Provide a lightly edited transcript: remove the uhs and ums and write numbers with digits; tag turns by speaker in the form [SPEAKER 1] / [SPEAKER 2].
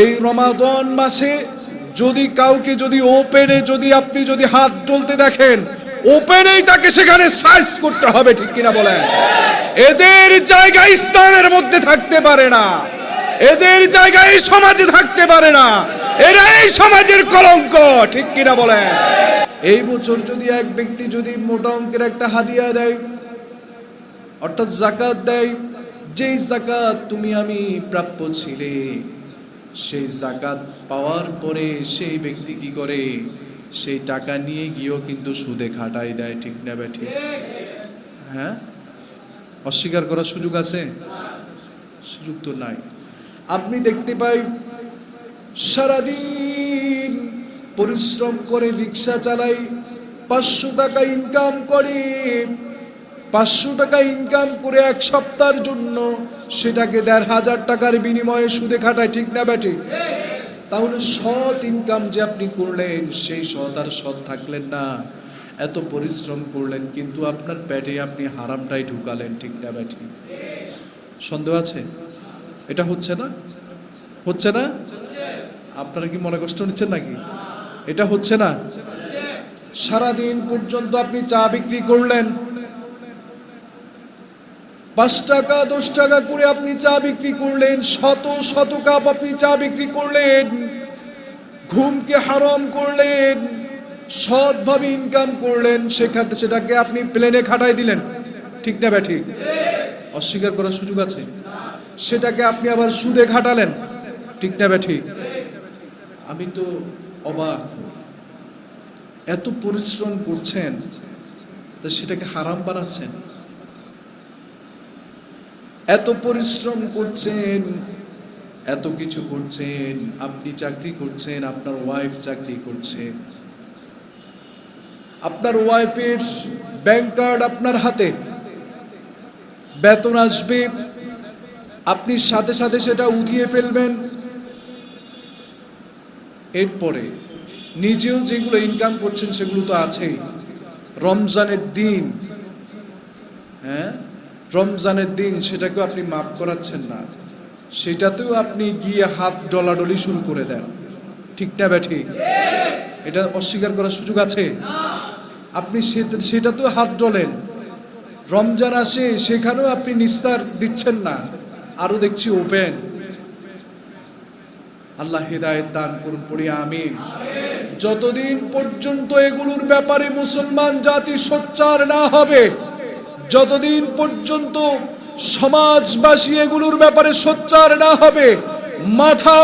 [SPEAKER 1] এই রমাদান মাসে যদি কাউকে যদি ওপেনে যদি আপনি যদি হাত তুলতে দেখেন, ওপেনেই তাকে সেখানে সাইজ করতে হবে, ঠিক কিনা বলেন? এদের জায়গা ইসলামের মধ্যে থাকতে পারে না, এদের জায়গায় সমাজে থাকতে পারে না, এরা এই সমাজের কলঙ্ক, ঠিক কিনা বলেন? এই বছর যদি এক ব্যক্তি যদি মোটা অঙ্কের একটা হাদিয়া দেয়, অর্থাৎ যাকাত দেয়, যেই যাকাত তুমি আমি প্রাপ্য ছিলে, সেই যাকাত পাওয়ার পরে সেই ব্যক্তি কি করে, সেই টাকা নিয়ে গিয়েও কিন্তু সুদে খাটাই দেয়, ঠিক না বেঠি? হ্যাঁ, অস্বীকার করার সুযোগ আছে? সুযোগ তো নাই। আপনি দেখতে পাই সারাদিন পরিশ্রম করে রিক্সা চালাই, 500 টাকা ইনকাম করে, 500 টাকা ইনকাম করে এক সপ্তাহের জন্য সেটাকে 1500 টাকার বিনিময়ে সুদে খাটায়, ঠিক না বেঠি? তাহলে সৎ ইনকাম যে আপনি করলেন, সেই সৎ আর সৎ থাকলেন না, এত পরিশ্রম করলেন কিন্তু আপনার পেটে আপনি হারামটাই ঢুকালেন, ঠিক না বেঠি? সন্দেহ আছে? এটা হচ্ছে না? হচ্ছে না? আপনারা কি মনে কষ্ট নিচ্ছেন নাকি? এটা হচ্ছে না? সারাদিন পর্যন্ত আপনি চা বিক্রি করলেন, 5 টাকা 10 টাকা করে আপনি চা বিক্রি করলেন, শত শত কাপ আপনি চা বিক্রি করলেন, ঘুমকে হারাম করলেন, সৎভাবে ইনকাম করলেন, সেটাকে আপনি প্লেনে খাটাই দিলেন, ঠিক না বেঠি? অস্বীকার করার সুযোগ আছে? সেটাকে আপনি আবার সুদে খাটালেন, ঠিক না বেঠি? আমি তো অবাক, এত পরিশ্রম করছেন তা সেটাকে হারাম বানাচ্ছেন, এত পরিশ্রম করছেন, এত কিছু করছেন, আপনি চাকরি করছেন, আপনার ওয়াইফ চাকরি করছে, আপনার ওয়াইফের ব্যাংক কার্ড আপনার হাতে, বেতন আসবে, আপনি সাথে সাথে সেটা উঠিয়ে ফেলবেন, এরপরে নিজেও যেগুলো ইনকাম করছেন সেগুলো তো আছেই। রমজানের দিন, হ্যাঁ, রমজানের দিন সেটাকেও আপনি মাফ করাচ্ছেন না, সেটাতেও আপনি গিয়ে হাত ডলাডলি শুরু করে দেন, ঠিক না বেঠি? এটা অস্বীকার করার সুযোগ আছে? আপনি সেটাতেও হাত ডলেন, রমজান আসে সেখানেও আপনি নিস্তার দিচ্ছেন না, আরো দেখছি ওপেন। আল্লাহ হেদায়েত দান করুন, পড়ি আমিন। যতদিন পর্যন্ত এগুলোর ব্যাপারে মুসলমান জাতি সোচ্চার না হবে, যতদিন পর্যন্ত সমাজবাসী এগুলোর ব্যাপারে সোচ্চার না হবে, মাথা